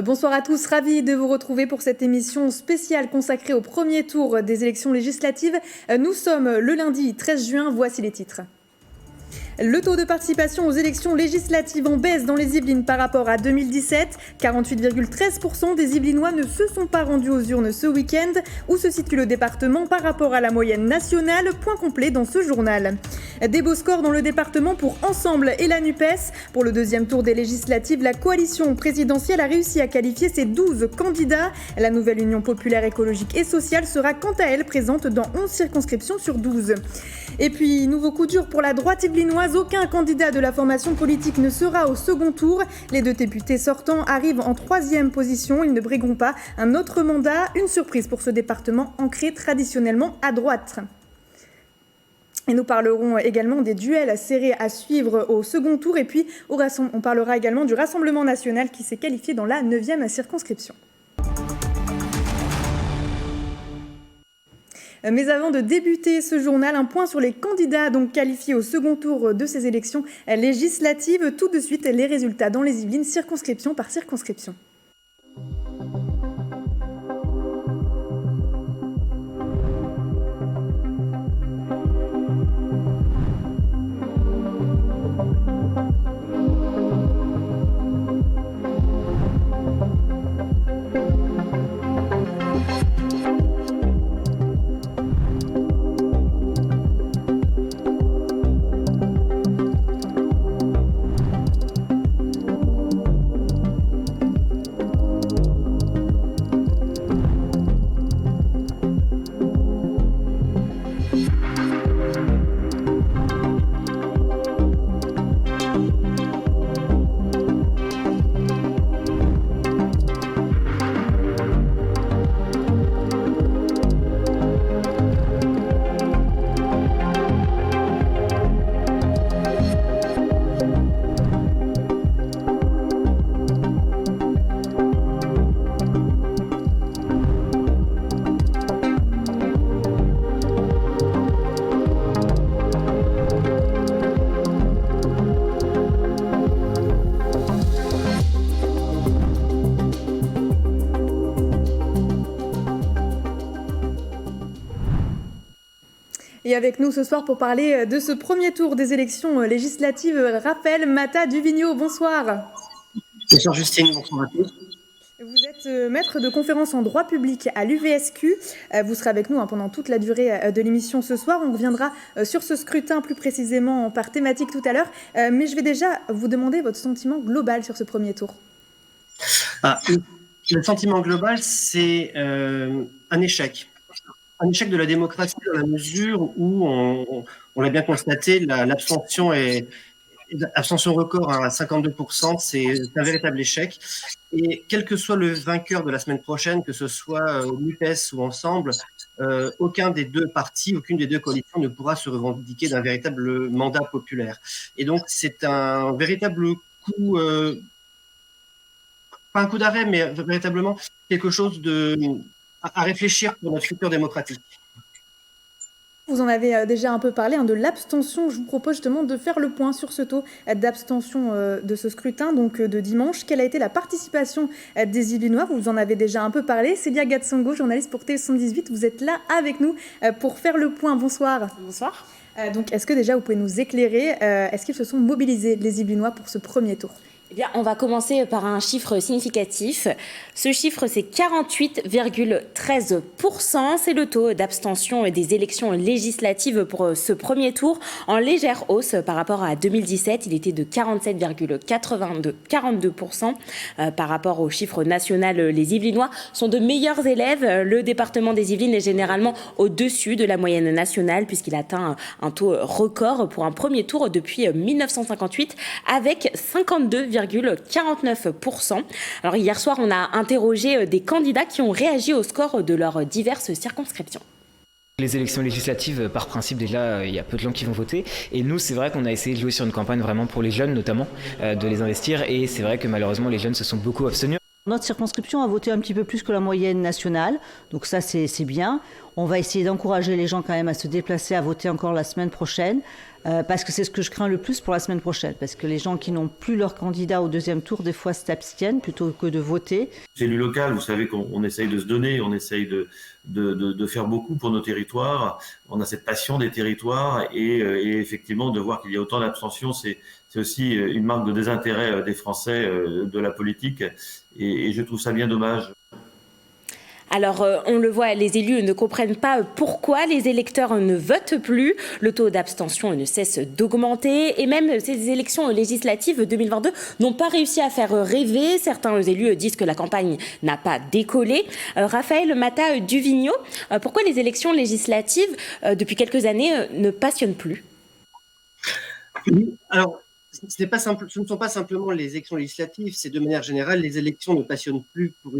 Bonsoir à tous, ravi de vous retrouver pour cette émission spéciale consacrée au premier tour des élections législatives. Nous sommes le lundi 13 juin, voici les titres. Le taux de participation aux élections législatives en baisse dans les Yvelines par rapport à 2017. 48,13% des Yvelinois ne se sont pas rendus aux urnes ce week-end. Où se situe le département par rapport à la moyenne nationale? Point complet dans ce journal. Des beaux scores dans le département pour Ensemble et la NUPES. Pour le deuxième tour des législatives, la coalition présidentielle a réussi à qualifier ses 12 candidats. La nouvelle Union populaire écologique et sociale sera quant à elle présente dans 11 circonscriptions sur 12. Et puis, nouveau coup dur pour la droite yvelinoise. Aucun candidat de la formation politique ne sera au second tour. Les deux députés sortants arrivent en 3e position. Ils ne brigueront pas un autre mandat. Une surprise pour ce département ancré traditionnellement à droite. Et nous parlerons également des duels serrés à suivre au second tour. Et puis, on parlera également du Rassemblement national qui s'est qualifié dans la 9e circonscription. Mais avant de débuter ce journal, un point sur les candidats donc qualifiés au second tour de ces élections législatives. Tout de suite, les résultats dans les Yvelines, circonscription par circonscription. Et avec nous ce soir pour parler de ce premier tour des élections législatives, Raphaël Matta-Duvigneau, bonsoir. Bonsoir Justine, bonsoir à tous. Vous êtes maître de conférence en droit public à l'UVSQ. Vous serez avec nous pendant toute la durée de l'émission ce soir. On reviendra sur ce scrutin plus précisément par thématique tout à l'heure. Mais je vais déjà vous demander votre sentiment global sur ce premier tour. Le sentiment global, c'est un échec. Un échec de la démocratie dans la mesure où, on l'a bien constaté, l'abstention est abstention record à 52%, c'est un véritable échec. Et quel que soit le vainqueur de la semaine prochaine, que ce soit NUPES ou Ensemble, aucun des deux partis, aucune des deux coalitions ne pourra se revendiquer d'un véritable mandat populaire. Et donc, c'est un véritable coup, pas un coup d'arrêt, mais véritablement quelque chose à réfléchir pour notre futur démocratique. Vous en avez déjà un peu parlé de l'abstention. Je vous propose justement de faire le point sur ce taux d'abstention de ce scrutin, donc de dimanche. Quelle a été la participation des Yvelinois? Vous en avez déjà un peu parlé. Célia Gatsongo, journaliste pour Télé78, vous êtes là avec nous pour faire le point. Bonsoir. Bonsoir. Donc, est-ce que déjà vous pouvez nous éclairer? Est-ce qu'ils se sont mobilisés, les Yvelinois, pour ce premier tour? Eh bien, on va commencer par un chiffre significatif. Ce chiffre, c'est 48,13%. C'est le taux d'abstention des élections législatives pour ce premier tour, en légère hausse par rapport à 2017. Il était de 47,42% par rapport au chiffre national. Les Yvelinois sont de meilleurs élèves. Le département des Yvelines est généralement au-dessus de la moyenne nationale puisqu'il atteint un taux record pour un premier tour depuis 1958 avec 52,49%. Alors hier soir, on a interrogé des candidats qui ont réagi au score de leurs diverses circonscriptions. Les élections législatives, par principe, déjà, il y a peu de gens qui vont voter. Et nous, c'est vrai qu'on a essayé de jouer sur une campagne vraiment pour les jeunes, notamment, de les investir. Et c'est vrai que malheureusement, les jeunes se sont beaucoup abstenus. Notre circonscription a voté un petit peu plus que la moyenne nationale, donc ça c'est bien. On va essayer d'encourager les gens quand même à se déplacer, à voter encore la semaine prochaine. parce que c'est ce que je crains le plus pour la semaine prochaine, parce que les gens qui n'ont plus leur candidat au deuxième tour, des fois s'abstiennent plutôt que de voter. Élu local, vous savez qu'on essaye de se donner, on essaye de faire beaucoup pour nos territoires. On a cette passion des territoires et effectivement de voir qu'il y a autant d'abstention, c'est aussi une marque de désintérêt des Français de la politique et je trouve ça bien dommage. Alors, on le voit, les élus ne comprennent pas pourquoi les électeurs ne votent plus. Le taux d'abstention ne cesse d'augmenter. Et même ces élections législatives 2022 n'ont pas réussi à faire rêver. Certains élus disent que la campagne n'a pas décollé. Raphaël Matta-Duvigneau, pourquoi les élections législatives, depuis quelques années, ne passionnent plus ? Alors, ce ne sont pas simplement les élections législatives, c'est de manière générale, les élections ne passionnent plus pour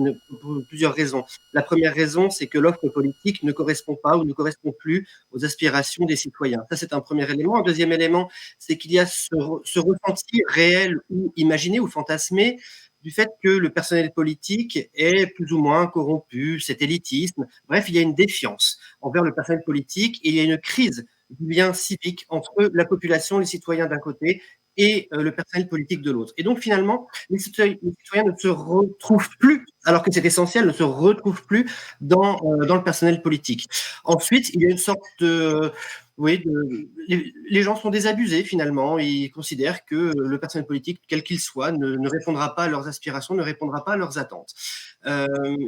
plusieurs raisons. La première raison, c'est que l'offre politique ne correspond pas ou ne correspond plus aux aspirations des citoyens. Ça, c'est un premier élément. Un deuxième élément, c'est qu'il y a ce ressenti réel ou imaginé ou fantasmé du fait que le personnel politique est plus ou moins corrompu, cet élitisme. Bref, il y a une défiance envers le personnel politique et il y a une crise du lien civique entre la population, les citoyens d'un côté, et le personnel politique de l'autre. Et donc, finalement, les citoyens ne se retrouvent plus, alors que c'est essentiel, ne se retrouvent plus dans le personnel politique. Ensuite, il y a une sorte de... les gens sont désabusés, finalement. Ils considèrent que le personnel politique, quel qu'il soit, ne répondra pas à leurs aspirations, ne répondra pas à leurs attentes.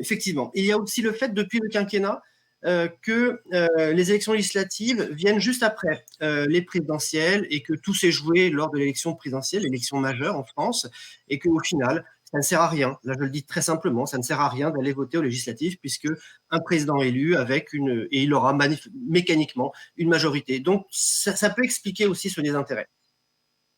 Effectivement. Il y a aussi le fait, depuis le quinquennat, que les élections législatives viennent juste après les présidentielles et que tout s'est joué lors de l'élection présidentielle, l'élection majeure en France, et qu'au final, ça ne sert à rien. Là, je le dis très simplement, ça ne sert à rien d'aller voter aux législatives puisque un président élu et il aura mécaniquement une majorité. Donc, ça peut expliquer aussi ce désintérêt.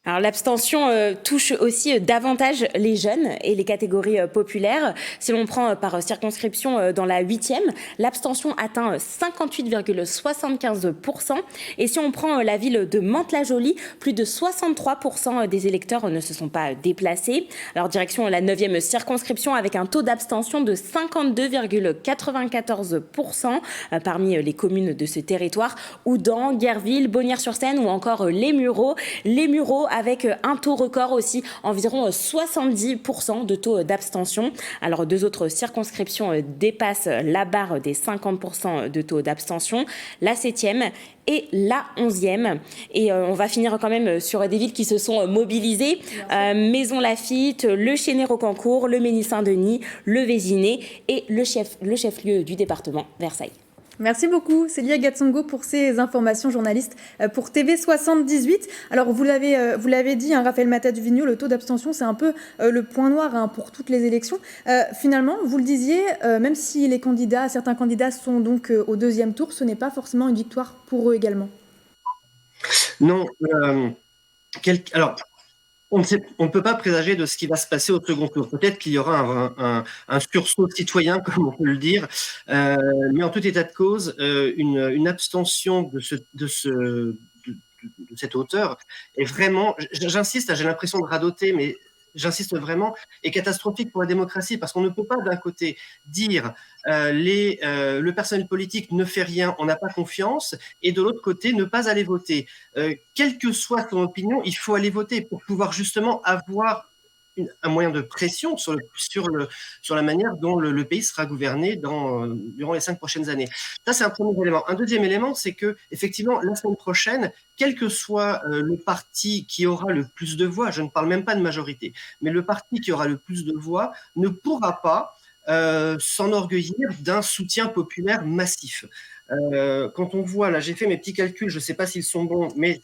Alors l'abstention touche aussi davantage les jeunes et les catégories populaires. Si l'on prend par circonscription dans la 8e, l'abstention atteint 58,75%. Et si on prend la ville de Mantes-la-Jolie, plus de 63% des électeurs ne se sont pas déplacés. Alors direction la 9e circonscription avec un taux d'abstention de 52,94% parmi les communes de ce territoire. Oudan, Guerville, Bonnières-sur-Seine ou encore Les Mureaux. Les Mureaux avec un taux record aussi, environ 70% de taux d'abstention. Alors, deux autres circonscriptions dépassent la barre des 50% de taux d'abstention, la 7e et la 11e. Et on va finir quand même sur des villes qui se sont mobilisées. Maisons-Laffitte, le Chesnay-Rocancourt, le Mesnil-Saint-Denis, le Vésinet et le chef-lieu du département, Versailles. Merci beaucoup, Célia Gatsongo, pour ces informations, journaliste pour TV78. Alors, vous l'avez dit, hein, Raphaël Matta-Duvigneau, le taux d'abstention, c'est un peu le point noir pour toutes les élections. Finalement, vous le disiez, même si certains candidats sont donc au deuxième tour, ce n'est pas forcément une victoire pour eux également. Non. Alors, on ne peut pas présager de ce qui va se passer au second tour. Peut-être qu'il y aura un sursaut citoyen, comme on peut le dire, mais en tout état de cause, une abstention de cette hauteur est vraiment, j'insiste, j'ai l'impression de radoter, mais j'insiste vraiment, est catastrophique pour la démocratie, parce qu'on ne peut pas d'un côté dire le personnel politique ne fait rien, on n'a pas confiance, et de l'autre côté ne pas aller voter. Quelle que soit son opinion, il faut aller voter pour pouvoir justement avoir un moyen de pression sur la manière dont le pays sera gouverné durant les 5 prochaines années. Ça, c'est un premier élément. Un deuxième élément, c'est que effectivement, la semaine prochaine, quel que soit le parti qui aura le plus de voix, je ne parle même pas de majorité, mais le parti qui aura le plus de voix ne pourra pas s'enorgueillir d'un soutien populaire massif. Quand on voit, là j'ai fait mes petits calculs, je ne sais pas s'ils sont bons, mais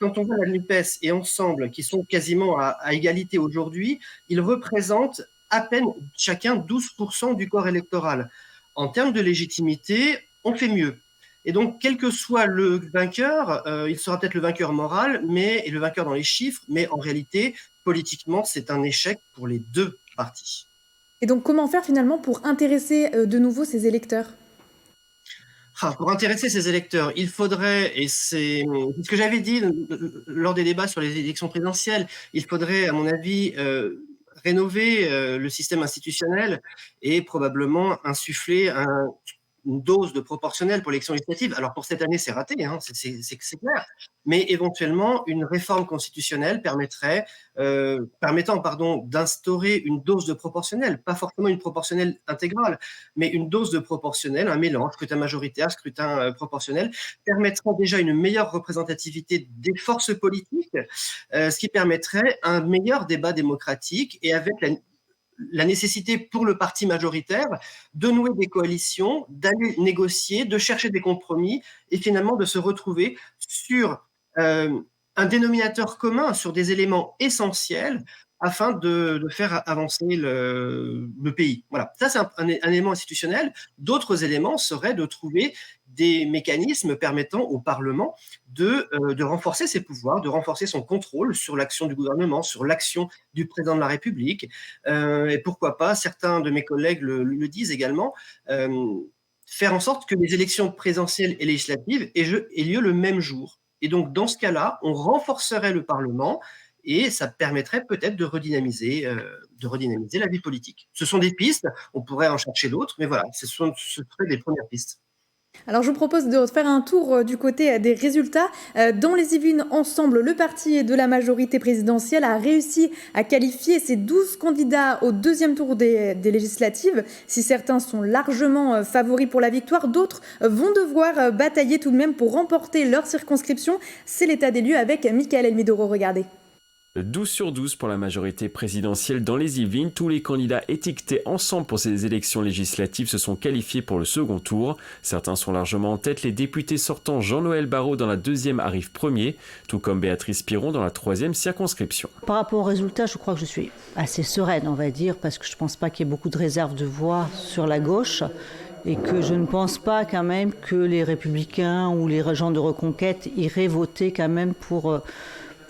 quand on voit la NUPES et Ensemble, qui sont quasiment à égalité aujourd'hui, ils représentent à peine chacun 12% du corps électoral. En termes de légitimité, on fait mieux. Et donc, quel que soit le vainqueur, il sera peut-être le vainqueur moral et le vainqueur dans les chiffres, mais en réalité, politiquement, c'est un échec pour les deux partis. Et donc, comment faire finalement pour intéresser de nouveau ces électeurs ? Pour intéresser ces électeurs, il faudrait, et c'est ce que j'avais dit lors des débats sur les élections présidentielles, il faudrait, à mon avis, rénover le système institutionnel et probablement insuffler une dose de proportionnelle pour l'élection législative. Alors pour cette année, c'est raté, hein, c'est clair. Mais éventuellement, une réforme constitutionnelle permettant d'instaurer une dose de proportionnelle, pas forcément une proportionnelle intégrale, mais une dose de proportionnelle, un mélange, scrutin majoritaire, scrutin proportionnel, permettra déjà une meilleure représentativité des forces politiques, ce qui permettrait un meilleur débat démocratique et avec la nécessité pour le parti majoritaire de nouer des coalitions, d'aller négocier, de chercher des compromis et finalement de se retrouver sur un dénominateur commun, sur des éléments essentiels afin de faire avancer le pays. Voilà, ça c'est un élément institutionnel. D'autres éléments seraient de trouver des mécanismes permettant au Parlement de renforcer ses pouvoirs, de renforcer son contrôle sur l'action du gouvernement, sur l'action du président de la République. Et pourquoi pas, certains de mes collègues le disent également, faire en sorte que les élections présidentielles et législatives aient lieu le même jour. Et donc, dans ce cas-là, on renforcerait le Parlement et ça permettrait peut-être de redynamiser la vie politique. Ce sont des pistes, on pourrait en chercher d'autres, mais voilà, ce seraient des premières pistes. Alors je vous propose de faire un tour du côté des résultats. Dans les Yvelines, ensemble, le parti de la majorité présidentielle a réussi à qualifier ses 12 candidats au deuxième tour des législatives. Si certains sont largement favoris pour la victoire, d'autres vont devoir batailler tout de même pour remporter leur circonscription. C'est l'état des lieux avec Michael Elmidoro. Regardez. 12 sur 12 pour la majorité présidentielle dans les Yvelines. Tous les candidats étiquetés ensemble pour ces élections législatives se sont qualifiés pour le second tour. Certains sont largement en tête. Les députés sortants Jean-Noël Barrot dans la deuxième arrive premier, tout comme Béatrice Piron dans la troisième circonscription. Par rapport aux résultats, je crois que je suis assez sereine, on va dire, parce que je ne pense pas qu'il y ait beaucoup de réserves de voix sur la gauche. Et que je ne pense pas quand même que les Républicains ou les gens de Reconquête iraient voter quand même pour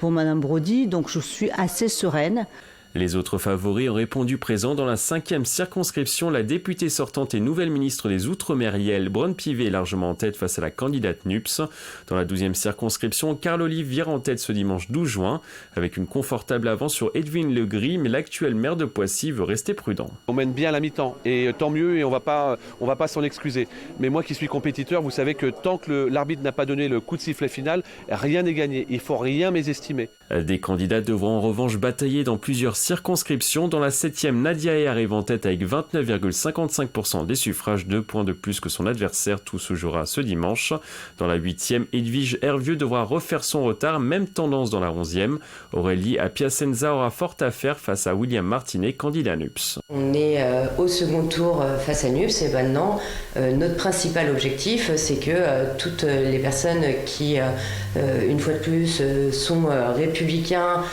Madame Brody, donc je suis assez sereine. Les autres favoris ont répondu présents dans la 5e circonscription. La députée sortante et nouvelle ministre des Outre-mer, Yael Braun-Pivet, est largement en tête face à la candidate NUPS. Dans la 12e circonscription, Carl Olive vire en tête ce dimanche 12 juin, avec une confortable avance sur Edwin Legris, mais l'actuel maire de Poissy veut rester prudent. On mène bien la mi-temps, et tant mieux, et on va pas s'en excuser. Mais moi qui suis compétiteur, vous savez que tant que l'arbitre n'a pas donné le coup de sifflet final, rien n'est gagné. Il ne faut rien mésestimer. Des candidats devront en revanche batailler dans plusieurs circonscriptions. Dans la 7e, Nadia Hay arrive en tête avec 29,55% des suffrages, 2 points de plus que son adversaire. Tout se jouera ce dimanche. Dans la 8e, Edwige Hervieux devra refaire son retard. Même tendance dans la 11e. Aurélie Apiacenza aura fort à faire face à William Martinet, candidat NUPS. On est au second tour face à NUPS et maintenant notre principal objectif c'est que toutes les personnes qui une fois de plus sont républicains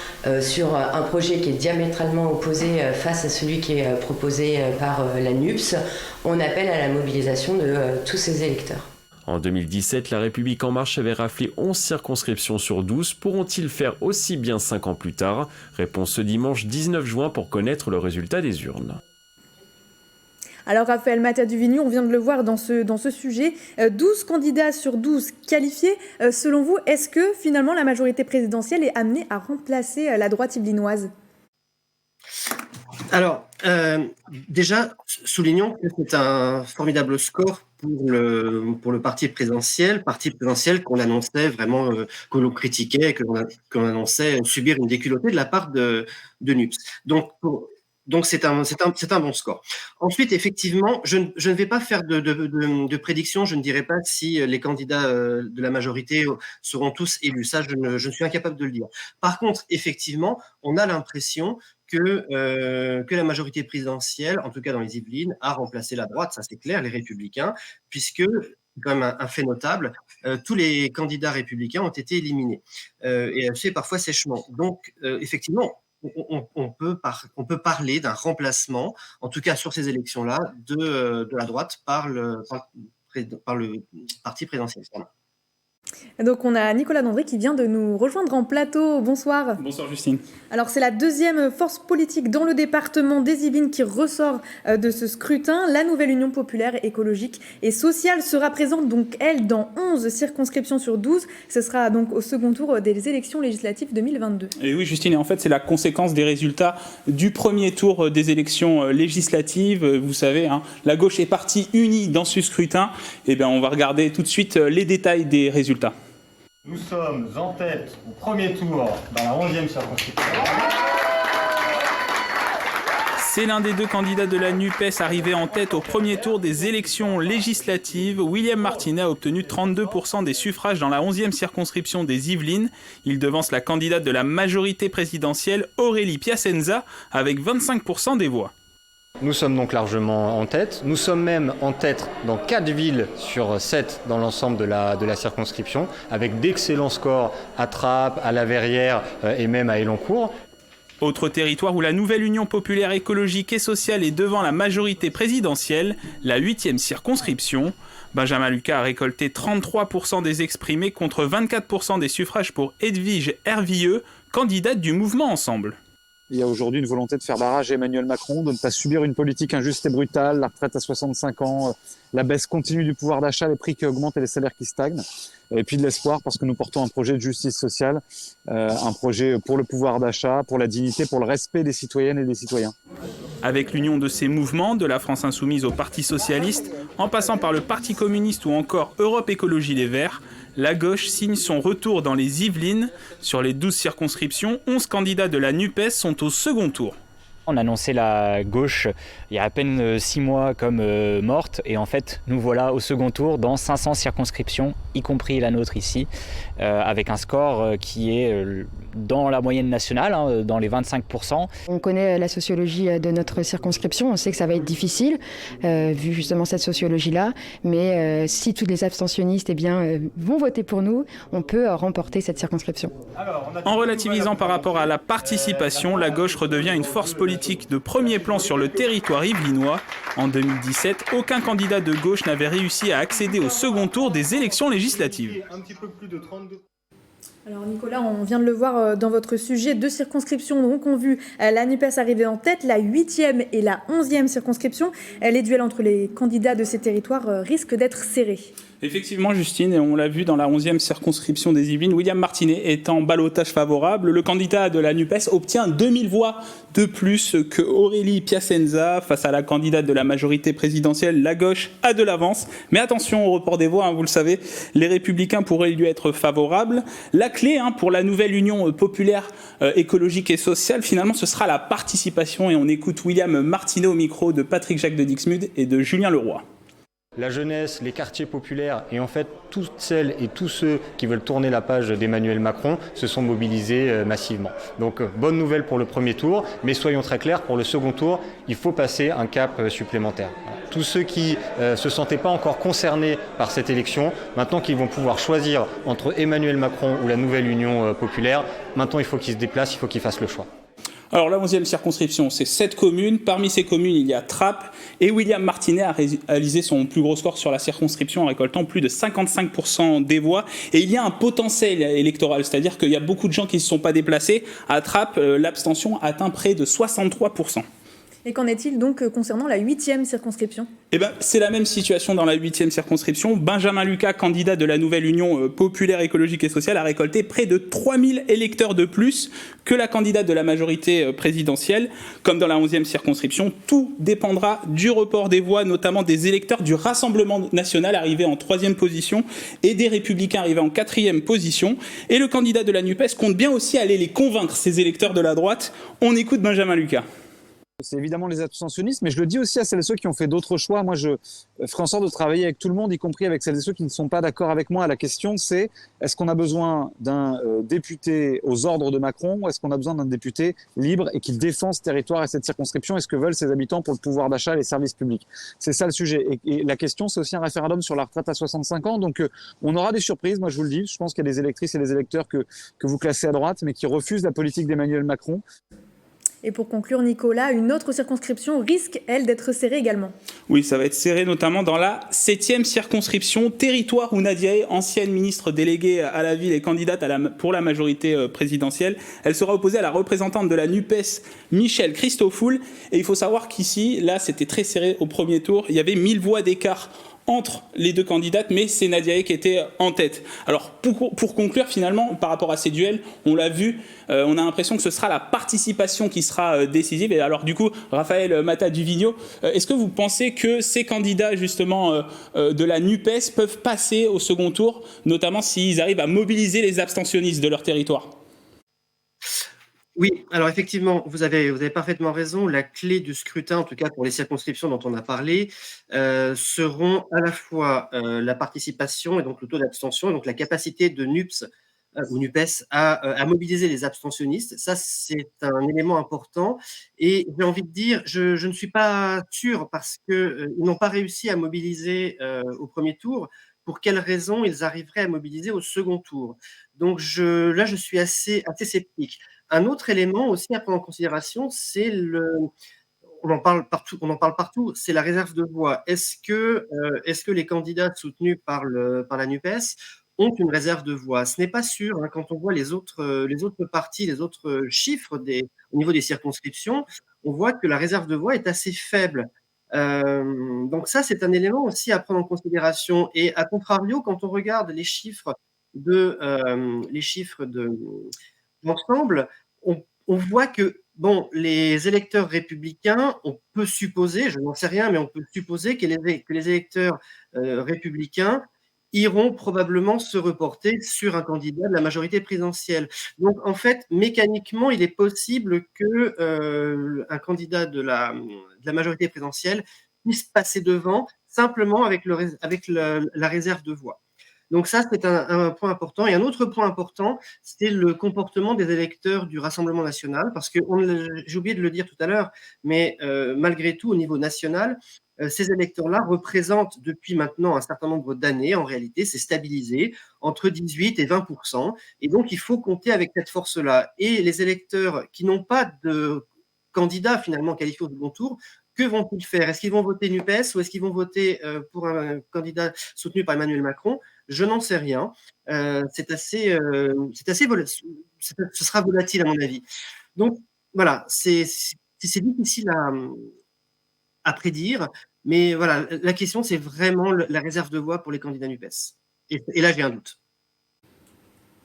sur un projet qui est diamétralement opposé face à celui qui est proposé par la NUPS, on appelle à la mobilisation de tous ces électeurs. En 2017, La République En Marche avait raflé 11 circonscriptions sur 12. Pourront-ils faire aussi bien 5 ans plus tard ? Réponse ce dimanche 19 juin pour connaître le résultat des urnes. Alors Raphaël Matta-Duvigny, on vient de le voir dans ce sujet, 12 candidats sur 12 qualifiés. Selon vous, est-ce que finalement la majorité présidentielle est amenée à remplacer la droite yvelinoise ? Alors, déjà, soulignons que c'est un formidable score pour le parti présidentiel qu'on annonçait vraiment, que l'on critiquait, qu'on annonçait subir une déculottée de la part de NUPS. Donc c'est un bon score. Ensuite, effectivement, je ne vais pas faire de prédiction. Je ne dirai pas si les candidats de la majorité seront tous élus. Ça, je suis incapable de le dire. Par contre, effectivement, on a l'impression que la majorité présidentielle, en tout cas dans les Yvelines, a remplacé la droite. Ça, c'est clair, les Républicains, puisque quand même un fait notable, tous les candidats républicains ont été éliminés, et assez parfois sèchement. Donc, effectivement, on peut parler d'un remplacement, en tout cas sur ces élections-là, de la droite par le parti présidentiel. Donc on a Nicolas Dandré qui vient de nous rejoindre en plateau. Bonsoir. Bonsoir Justine. Alors c'est la deuxième force politique dans le département des Yvelines qui ressort de ce scrutin. La nouvelle Union populaire, écologique et sociale sera présente donc elle dans 11 circonscriptions sur 12. Ce sera donc au second tour des élections législatives 2022. Et oui Justine, et en fait c'est la conséquence des résultats du premier tour des élections législatives. Vous savez, la gauche est partie unie dans ce scrutin. Et bien on va regarder tout de suite les détails des résultats. Nous sommes en tête au premier tour dans la 11e circonscription. C'est l'un des deux candidats de la NUPES arrivé en tête au premier tour des élections législatives. William Martinet a obtenu 32% des suffrages dans la 11e circonscription des Yvelines. Il devance la candidate de la majorité présidentielle, Aurélie Piacenza, avec 25% des voix. Nous sommes donc largement en tête. Nous sommes même en tête dans 4 villes sur 7 dans l'ensemble de la circonscription, avec d'excellents scores à Trappes, à La Verrière et même à Elancourt. Autre territoire où la nouvelle Union populaire écologique et sociale est devant la majorité présidentielle, la 8e circonscription. Benjamin Lucas a récolté 33% des exprimés contre 24% des suffrages pour Edwige Hervieux, candidate du mouvement Ensemble. Il y a aujourd'hui une volonté de faire barrage à Emmanuel Macron, de ne pas subir une politique injuste et brutale, la retraite à 65 ans, la baisse continue du pouvoir d'achat, les prix qui augmentent et les salaires qui stagnent. Et puis de l'espoir parce que nous portons un projet de justice sociale, un projet pour le pouvoir d'achat, pour la dignité, pour le respect des citoyennes et des citoyens. Avec l'union de ces mouvements, de la France Insoumise au Parti Socialiste, en passant par le Parti Communiste ou encore Europe Écologie Les Verts, la gauche signe son retour dans les Yvelines. Sur les 12 circonscriptions, 11 candidats de la NUPES sont au second tour. On annonçait la gauche il y a à peine 6 mois comme morte et en fait nous voilà au second tour dans 500 circonscriptions, y compris la nôtre ici, avec un score qui est dans la moyenne nationale, dans les 25%. On connaît la sociologie de notre circonscription, on sait que ça va être difficile, vu justement cette sociologie-là, mais si tous les abstentionnistes vont voter pour nous, on peut remporter cette circonscription. En relativisant par rapport à la participation, la gauche redevient une force politique de premier plan sur le territoire yvelinois. En 2017, aucun candidat de gauche n'avait réussi à accéder au second tour des élections législatives. Alors Nicolas, on vient de le voir dans votre sujet, 2 circonscriptions donc ont vu la NUPES arriver en tête, la 8e et la 11e circonscription. Les duels entre les candidats de ces territoires risquent d'être serrés. Effectivement, Justine, et on l'a vu dans la 11e circonscription des Yvelines, William Martinet est en ballottage favorable. Le candidat de la NUPES obtient 2000 voix de plus que Aurélie Piacenza face à la candidate de la majorité présidentielle. La gauche a de l'avance. Mais attention au report des voix, vous le savez, les Républicains pourraient lui être favorables. La clé pour la nouvelle Union populaire écologique et sociale, finalement, ce sera la participation. Et on écoute William Martinet au micro de Patrick Jacques de Dixmude et de Julien Leroy. La jeunesse, les quartiers populaires et en fait toutes celles et tous ceux qui veulent tourner la page d'Emmanuel Macron se sont mobilisés massivement. Donc bonne nouvelle pour le premier tour, mais soyons très clairs, pour le second tour, il faut passer un cap supplémentaire. Tous ceux qui se sentaient pas encore concernés par cette élection, maintenant qu'ils vont pouvoir choisir entre Emmanuel Macron ou la nouvelle Union populaire, maintenant il faut qu'ils se déplacent, il faut qu'ils fassent le choix. Alors la 11e circonscription, c'est 7 communes. Parmi ces communes, il y a Trappes. Et William Martinet a réalisé son plus gros score sur la circonscription en récoltant plus de 55% des voix. Et il y a un potentiel électoral, c'est-à-dire qu'il y a beaucoup de gens qui ne se sont pas déplacés. À Trappes, l'abstention atteint près de 63%. Et qu'en est-il donc concernant la 8e circonscription ? C'est la même situation dans la 8e circonscription. Benjamin Lucas, candidat de la nouvelle Union populaire écologique et sociale, a récolté près de 3000 électeurs de plus que la candidate de la majorité présidentielle. Comme dans la 11e circonscription, tout dépendra du report des voix, notamment des électeurs du Rassemblement national arrivés en 3e position et des Républicains arrivés en 4e position. Et le candidat de la NUPES compte bien aussi aller les convaincre, ces électeurs de la droite. On écoute Benjamin Lucas. C'est évidemment les abstentionnistes, mais je le dis aussi à celles et ceux qui ont fait d'autres choix. Moi, je ferai en sorte de travailler avec tout le monde, y compris avec celles et ceux qui ne sont pas d'accord avec moi. La question, c'est est-ce qu'on a besoin d'un député aux ordres de Macron ou est-ce qu'on a besoin d'un député libre et qui défend ce territoire et cette circonscription et ce que veulent ses habitants pour le pouvoir d'achat et les services publics. C'est ça le sujet. Et la question, c'est aussi un référendum sur la retraite à 65 ans. Donc, on aura des surprises. Moi, je vous le dis. Je pense qu'il y a des électrices et des électeurs que vous classez à droite, mais qui refusent la politique d'Emmanuel Macron. Et pour conclure, Nicolas, une autre circonscription risque, elle, d'être serrée également. Oui, ça va être serré notamment dans la 7e circonscription, territoire où Nadia Hay, ancienne ministre déléguée à la ville et candidate pour la majorité présidentielle, elle sera opposée à la représentante de la NUPES, Michèle Christofoul. Et il faut savoir qu'ici, là, c'était très serré au premier tour. Il y avait 1000 voix d'écart entre les deux candidates, mais c'est Nadia Hay qui était en tête. Alors, pour conclure, finalement, par rapport à ces duels, on l'a vu, on a l'impression que ce sera la participation qui sera décisive. Et alors, du coup, Raphaël Matta-Duvigneau, est-ce que vous pensez que ces candidats, justement, de la NUPES peuvent passer au second tour, notamment s'ils arrivent à mobiliser les abstentionnistes de leur territoire ? Oui, alors effectivement, vous avez parfaitement raison. La clé du scrutin, en tout cas pour les circonscriptions dont on a parlé, seront à la fois la participation et donc le taux d'abstention, et donc la capacité de NUPES ou NUPES à mobiliser les abstentionnistes. Ça, c'est un élément important. Et j'ai envie de dire, je ne suis pas sûr parce qu'ils n'ont pas réussi à mobiliser au premier tour. Pour quelles raisons ils arriveraient à mobiliser au second tour? Donc là, je suis assez sceptique. Un autre élément aussi à prendre en considération, c'est on en parle partout, c'est la réserve de voix. Est-ce que les candidats soutenus par la NUPES ont une réserve de voix? Ce n'est pas sûr, hein. Quand on voit les autres partis, les autres chiffres au niveau des circonscriptions, on voit que la réserve de voix est assez faible. Donc ça, c'est un élément aussi à prendre en considération. Et à contrario, quand on regarde les chiffres d'ensemble, on voit que les électeurs républicains, on peut supposer, je n'en sais rien, mais on peut supposer que les électeurs républicains iront probablement se reporter sur un candidat de la majorité présidentielle. Donc, en fait, mécaniquement, il est possible qu'un candidat de la majorité présidentielle puisse passer devant simplement avec la réserve de voix. Donc ça, c'est un point important. Et un autre point important, c'est le comportement des électeurs du Rassemblement national, parce que j'ai oublié de le dire tout à l'heure, mais malgré tout, au niveau national, ces électeurs-là représentent depuis maintenant un certain nombre d'années, en réalité, c'est stabilisé entre 18 et 20%. Et donc, il faut compter avec cette force-là. Et les électeurs qui n'ont pas de candidat finalement qualifié au second tour, que vont-ils faire? Est-ce qu'ils vont voter NUPES ou est-ce qu'ils vont voter pour un candidat soutenu par Emmanuel Macron? Je n'en sais rien. Ce sera volatile à mon avis. Donc voilà, c'est difficile à prédire, mais voilà, la question c'est vraiment la réserve de voix pour les candidats NUPES. Et là j'ai un doute.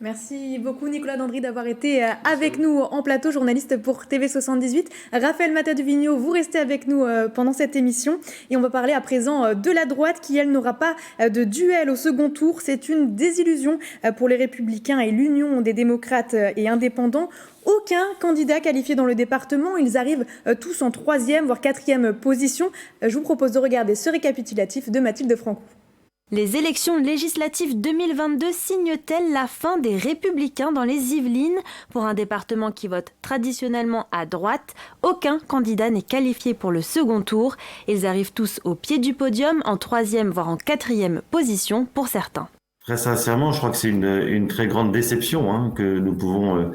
Merci beaucoup Nicolas Dandry d'avoir été avec nous en plateau, journaliste pour TV78. Raphaël Matta-Duvigneau, vous restez avec nous pendant cette émission et on va parler à présent de la droite qui, elle, n'aura pas de duel au second tour. C'est une désillusion pour les Républicains et l'Union des démocrates et indépendants. Aucun candidat qualifié dans le département. Ils arrivent tous en 3e, voire 4e position. Je vous propose de regarder ce récapitulatif de Mathilde Franco. Les élections législatives 2022 signent-elles la fin des Républicains dans les Yvelines? Pour un département qui vote traditionnellement à droite, aucun candidat n'est qualifié pour le second tour. Ils arrivent tous au pied du podium, en 3e voire en 4e position pour certains. Très sincèrement, je crois que c'est une très grande déception que nous pouvons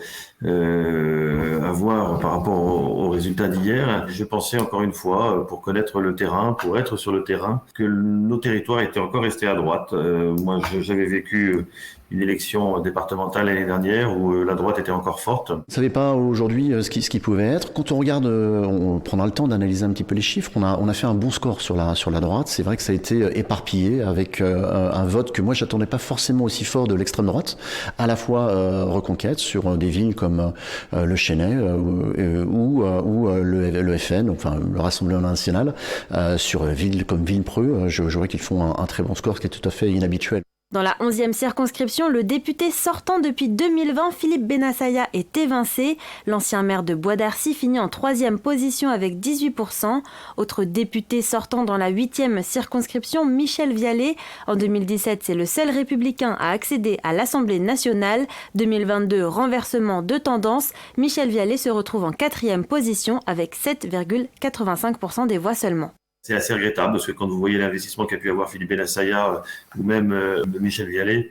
avoir par rapport aux résultats d'hier. Je pensais encore une fois, pour connaître le terrain, pour être sur le terrain, que nos territoires étaient encore restés à droite. Moi, j'avais vécu une élection départementale l'année dernière où la droite était encore forte. On ne savait pas aujourd'hui ce qui pouvait être. Quand on regarde, on prendra le temps d'analyser un petit peu les chiffres. On a fait un bon score sur la droite. C'est vrai que ça a été éparpillé avec un vote que moi j'attendais pas forcément aussi fort de l'extrême droite. À la fois Reconquête sur des villes comme le Chesnay ou le FN, enfin le Rassemblement national, sur villes comme Villepreux. Je vois qu'ils font un très bon score, ce qui est tout à fait inhabituel. Dans la 11e circonscription, le député sortant depuis 2020, Philippe Bennassaya, est évincé. L'ancien maire de Bois d'Arcy finit en 3e position avec 18%. Autre député sortant dans la 8e circonscription, Michel Vialet. En 2017, c'est le seul républicain à accéder à l'Assemblée nationale. 2022, renversement de tendance. Michel Vialet se retrouve en 4e position avec 7,85% des voix seulement. C'est assez regrettable parce que quand vous voyez l'investissement qu'a pu avoir Philippe Bennassaya ou même Michel Vialet,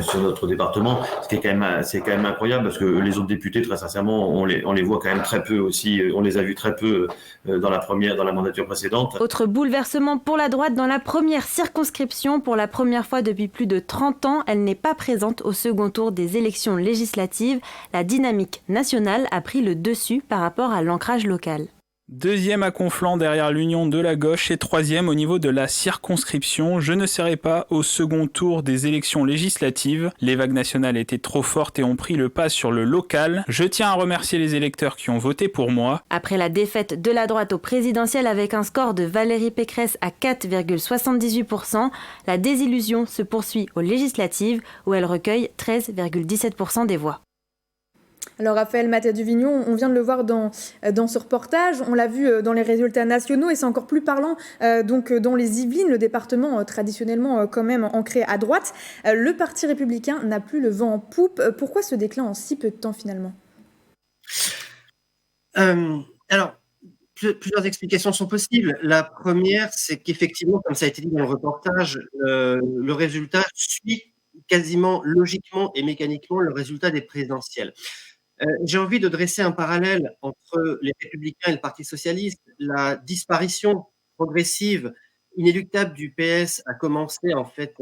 sur notre département, c'est quand même incroyable parce que les autres députés, très sincèrement, on les voit quand même très peu aussi. On les a vus très peu dans la mandature précédente. Autre bouleversement pour la droite dans la première circonscription. Pour la première fois depuis plus de 30 ans, elle n'est pas présente au second tour des élections législatives. La dynamique nationale a pris le dessus par rapport à l'ancrage local. Deuxième à Conflans derrière l'Union de la gauche et troisième au niveau de la circonscription. Je ne serai pas au second tour des élections législatives. Les vagues nationales étaient trop fortes et ont pris le pas sur le local. Je tiens à remercier les électeurs qui ont voté pour moi. Après la défaite de la droite au présidentiel avec un score de Valérie Pécresse à 4,78%, la désillusion se poursuit aux législatives où elle recueille 13,17% des voix. Alors Raphaël Mathias-Duvignon, on vient de le voir dans ce reportage, on l'a vu dans les résultats nationaux et c'est encore plus parlant donc dans les Yvelines, le département traditionnellement quand même ancré à droite. Le Parti républicain n'a plus le vent en poupe. Pourquoi ce déclin en si peu de temps finalement ? Alors, plusieurs explications sont possibles. La première, c'est qu'effectivement, comme ça a été dit dans le reportage, le résultat suit quasiment logiquement et mécaniquement le résultat des présidentielles. J'ai envie de dresser un parallèle entre les Républicains et le Parti socialiste. La disparition progressive, inéluctable du PS a commencé en fait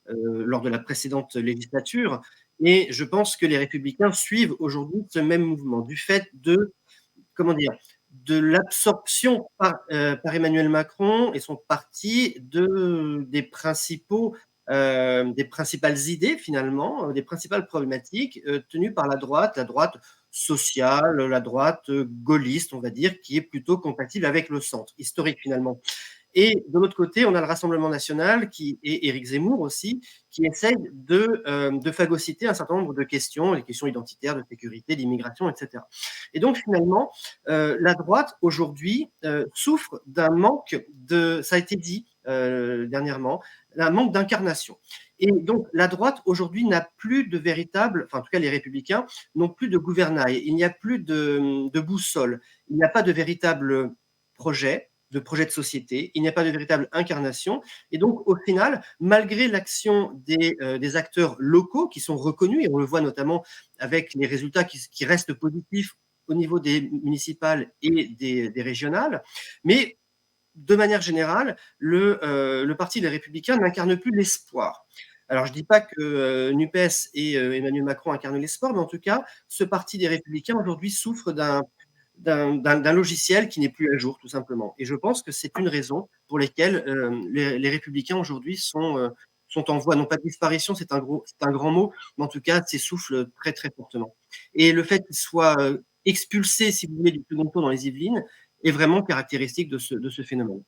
lors de la précédente législature, et je pense que les Républicains suivent aujourd'hui ce même mouvement du fait de de l'absorption par Emmanuel Macron et son parti des principales idées finalement, des principales problématiques tenues par la droite sociale, la droite gaulliste, on va dire, qui est plutôt compatible avec le centre, historique finalement. Et de l'autre côté, on a le Rassemblement national et Éric Zemmour aussi, qui essaye de phagocyter un certain nombre de questions, les questions identitaires, de sécurité, d'immigration, etc. Et donc finalement, la droite aujourd'hui souffre d'un manque ça a été dit dernièrement, un manque d'incarnation. Et donc la droite aujourd'hui n'a plus de véritable, enfin en tout cas les Républicains n'ont plus de gouvernail, il n'y a plus de boussole, il n'y a pas de véritable projet de société, il n'y a pas de véritable incarnation. Et donc, au final, malgré l'action des acteurs locaux qui sont reconnus, et on le voit notamment avec les résultats qui restent positifs au niveau des municipales et des régionales, mais de manière générale, le Parti des Républicains n'incarne plus l'espoir. Alors, je ne dis pas que NUPES et Emmanuel Macron incarnent l'espoir, mais en tout cas, ce Parti des Républicains aujourd'hui souffre d'un logiciel qui n'est plus à jour, tout simplement. Et je pense que c'est une raison pour laquelle les Républicains aujourd'hui sont en voie, non pas de disparition, c'est un grand mot, mais en tout cas s'essoufflent très très fortement. Et le fait qu'ils soient expulsés, si vous voulez, du second tour dans les Yvelines est vraiment caractéristique de ce phénomène.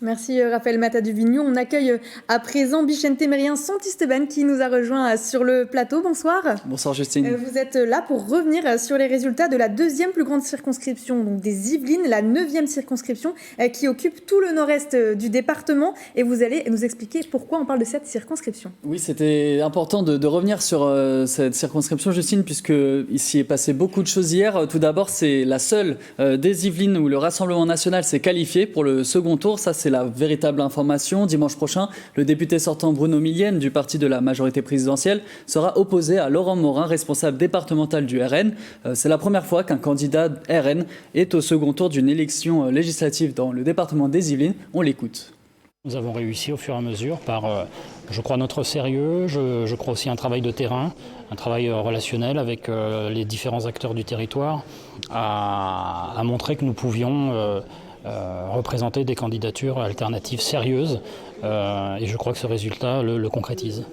Merci Raphaël Mathias-Duvignon. On accueille à présent Bichente Mérien Santisteban qui nous a rejoint sur le plateau. Bonsoir. Bonsoir Justine. Vous êtes là pour revenir sur les résultats de la deuxième plus grande circonscription, donc des Yvelines, la 9e circonscription qui occupe tout le nord-est du département. Et vous allez nous expliquer pourquoi on parle de cette circonscription. Oui, c'était important de revenir sur cette circonscription, Justine, puisque ici est passé beaucoup de choses hier. Tout d'abord, c'est la seule des Yvelines où le Rassemblement national s'est qualifié pour le second tour. Ça, c'est la véritable information. Dimanche prochain, le député sortant Bruno Millienne du parti de la majorité présidentielle sera opposé à Laurent Morin, responsable départemental du RN. C'est la première fois qu'un candidat RN est au second tour d'une élection législative dans le département des Yvelines. On l'écoute. Nous avons réussi au fur et à mesure par, je crois, notre sérieux, je crois aussi un travail de terrain, un travail relationnel avec les différents acteurs du territoire, à montrer que nous pouvions représenter des candidatures alternatives sérieuses et je crois que ce résultat le concrétise.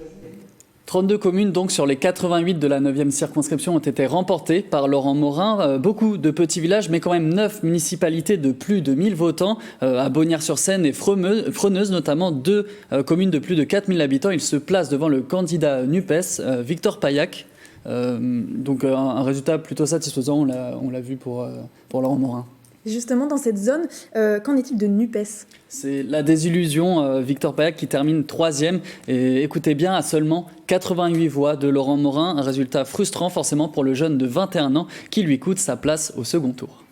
32 communes donc sur les 88 de la 9e circonscription ont été remportées par Laurent Morin. Beaucoup de petits villages, mais quand même 9 municipalités de plus de 1000 votants. À Bonnières-sur-Seine et Freneuse, notamment 2 communes de plus de 4000 habitants. Il se place devant le candidat NUPES, Victor Paillac. Donc un résultat plutôt satisfaisant, on l'a vu pour Laurent Morin. Justement, dans cette zone, qu'en est-il de NUPES ? C'est la désillusion, Victor Paillac qui termine 3e. Et écoutez bien, à seulement 88 voix de Laurent Morin. Un résultat frustrant forcément pour le jeune de 21 ans qui lui coûte sa place au second tour.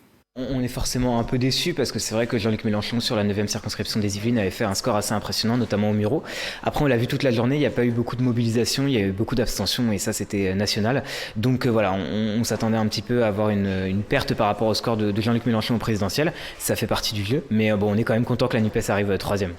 On est forcément un peu déçus parce que c'est vrai que Jean-Luc Mélenchon sur la 9e circonscription des Yvelines avait fait un score assez impressionnant, notamment au Murau. Après on l'a vu toute la journée, il n'y a pas eu beaucoup de mobilisation, il y a eu beaucoup d'abstention et ça c'était national. Donc voilà, on s'attendait un petit peu à avoir une perte par rapport au score de Jean-Luc Mélenchon au présidentiel. Ça fait partie du jeu, mais bon, on est quand même content que la NUPES arrive 3e.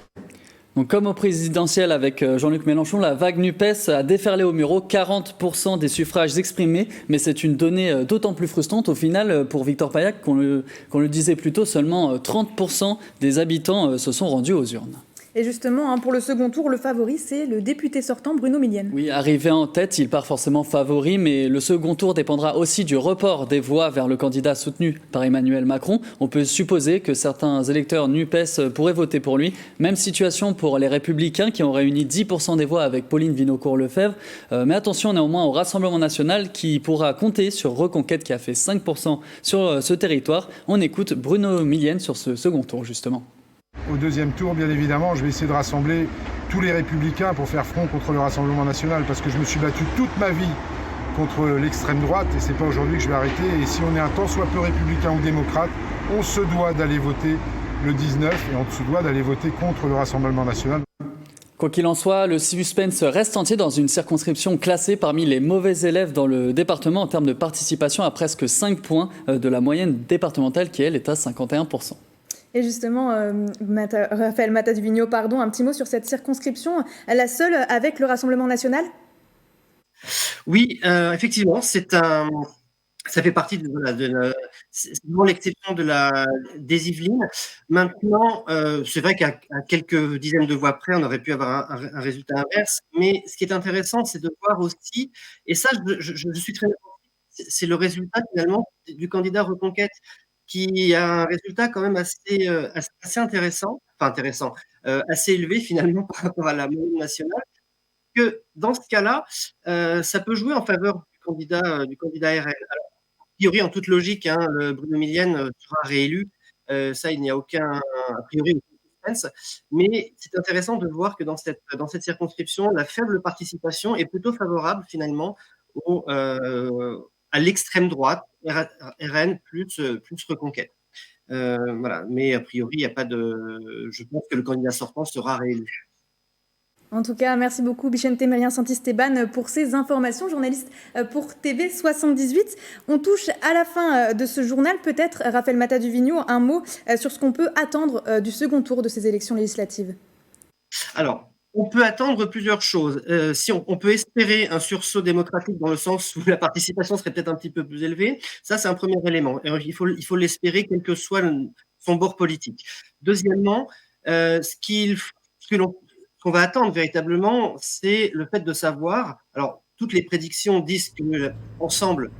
Donc, comme au présidentiel avec Jean-Luc Mélenchon, la vague NUPES a déferlé au Murau, 40% des suffrages exprimés, mais c'est une donnée d'autant plus frustrante au final pour Victor Paillac qu'on le disait plus tôt, seulement 30% des habitants se sont rendus aux urnes. Et justement, pour le second tour, le favori, c'est le député sortant Bruno Millienne. Oui, arrivé en tête, il part forcément favori, mais le second tour dépendra aussi du report des voix vers le candidat soutenu par Emmanuel Macron. On peut supposer que certains électeurs NUPES pourraient voter pour lui. Même situation pour les Républicains qui ont réuni 10% des voix avec Pauline Vinocourt-Lefebvre. Mais attention néanmoins au Rassemblement national qui pourra compter sur Reconquête qui a fait 5% sur ce territoire. On écoute Bruno Millienne sur ce second tour justement. Au deuxième tour, bien évidemment, je vais essayer de rassembler tous les Républicains pour faire front contre le Rassemblement national, parce que je me suis battu toute ma vie contre l'extrême droite, et c'est pas aujourd'hui que je vais arrêter. Et si on est un tant soit peu républicain ou démocrate, on se doit d'aller voter le 19, et on se doit d'aller voter contre le Rassemblement national. Quoi qu'il en soit, le suspense reste entier dans une circonscription classée parmi les mauvais élèves dans le département en termes de participation à presque 5 points de la moyenne départementale qui, elle, est à 51%. Et justement, Raphaël Mattas-Vigneault, un petit mot sur cette circonscription, la seule avec le Rassemblement national ? Oui, effectivement, ça fait partie c'est vraiment l'exception des Yvelines. Maintenant, c'est vrai qu'à quelques dizaines de voix près, on aurait pu avoir un résultat inverse. Mais ce qui est intéressant, c'est de voir aussi, et ça, je suis très d'accord, c'est le résultat finalement du candidat Reconquête, qui a un résultat quand même assez assez élevé finalement par rapport à la moyenne nationale, que dans ce cas-là, ça peut jouer en faveur du candidat RN. Alors, a priori, en toute logique, le Bruno Millienne sera réélu. Ça, il n'y a a priori, aucun suspense. Mais c'est intéressant de voir que dans cette circonscription, la faible participation est plutôt favorable finalement à l'extrême droite, RN plus Reconquête. Voilà. Mais a priori, je pense que le candidat sortant sera réélu. En tout cas, merci beaucoup Bichente Merien-Santisteban pour ces informations, journaliste pour TV78. On touche à la fin de ce journal. Peut-être, Raphaël Mattas-Vigneault, un mot sur ce qu'on peut attendre du second tour de ces élections législatives. Alors, on peut attendre plusieurs choses. Si on peut espérer un sursaut démocratique dans le sens où la participation serait peut-être un petit peu plus élevée, ça c'est un premier élément. Il faut l'espérer quel que soit son bord politique. Deuxièmement, qu'on va attendre véritablement, c'est le fait de savoir. Alors, toutes les prédictions disent que ensemble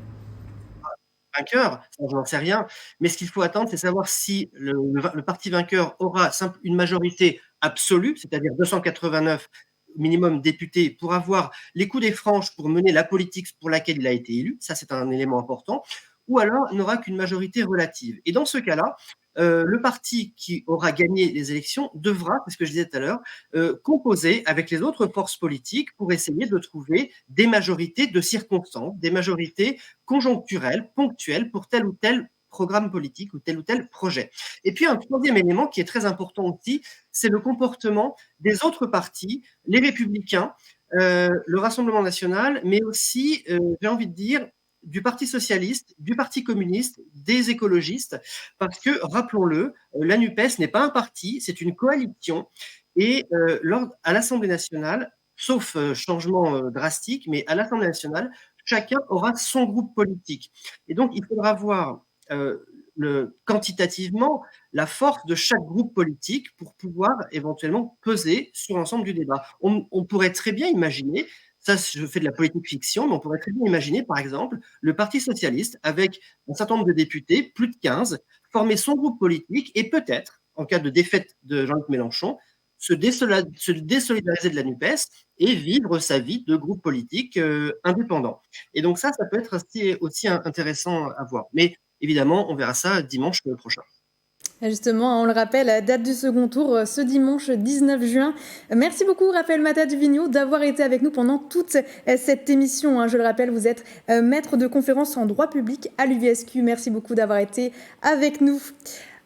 vainqueur, ça, je n'en sais rien, mais ce qu'il faut attendre, c'est savoir si le parti vainqueur aura une majorité absolue, c'est-à-dire 289 minimum députés pour avoir les coups des franges pour mener la politique pour laquelle il a été élu, ça c'est un élément important, ou alors n'aura qu'une majorité relative. Et dans ce cas-là, le parti qui aura gagné les élections devra, c'est ce que je disais tout à l'heure, composer avec les autres forces politiques pour essayer de trouver des majorités de circonstances, des majorités conjoncturelles, ponctuelles pour tel ou tel programme politique ou tel projet. Et puis un troisième élément qui est très important aussi, c'est le comportement des autres partis, les Républicains, le Rassemblement national, mais aussi, j'ai envie de dire, du Parti socialiste, du Parti communiste, des écologistes, parce que, rappelons-le, la NUPES n'est pas un parti, c'est une coalition, et à l'Assemblée nationale, sauf changement drastique, mais à l'Assemblée nationale, chacun aura son groupe politique. Et donc, il faudra voir quantitativement la force de chaque groupe politique pour pouvoir éventuellement peser sur l'ensemble du débat. On pourrait très bien imaginer, ça je fais de la politique fiction, mais on pourrait très bien imaginer par exemple le Parti socialiste avec un certain nombre de députés, plus de 15, former son groupe politique et peut-être, en cas de défaite de Jean-Luc Mélenchon, se désolidariser de la NUPES et vivre sa vie de groupe politique indépendant. Et donc ça peut être aussi intéressant à voir. Mais évidemment, on verra ça dimanche prochain. Justement, on le rappelle, date du second tour ce dimanche 19 juin. Merci beaucoup Raphaël Matta du Vigneault d'avoir été avec nous pendant toute cette émission. Je le rappelle, vous êtes maître de conférence en droit public à l'UVSQ. Merci beaucoup d'avoir été avec nous.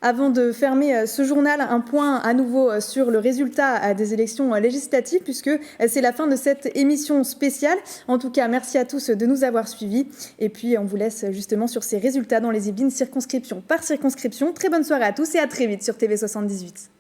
Avant de fermer ce journal, un point à nouveau sur le résultat des élections législatives, puisque c'est la fin de cette émission spéciale. En tout cas, merci à tous de nous avoir suivis. Et puis, on vous laisse justement sur ces résultats dans les Yvelines, circonscription par circonscription. Très bonne soirée à tous et à très vite sur TV78.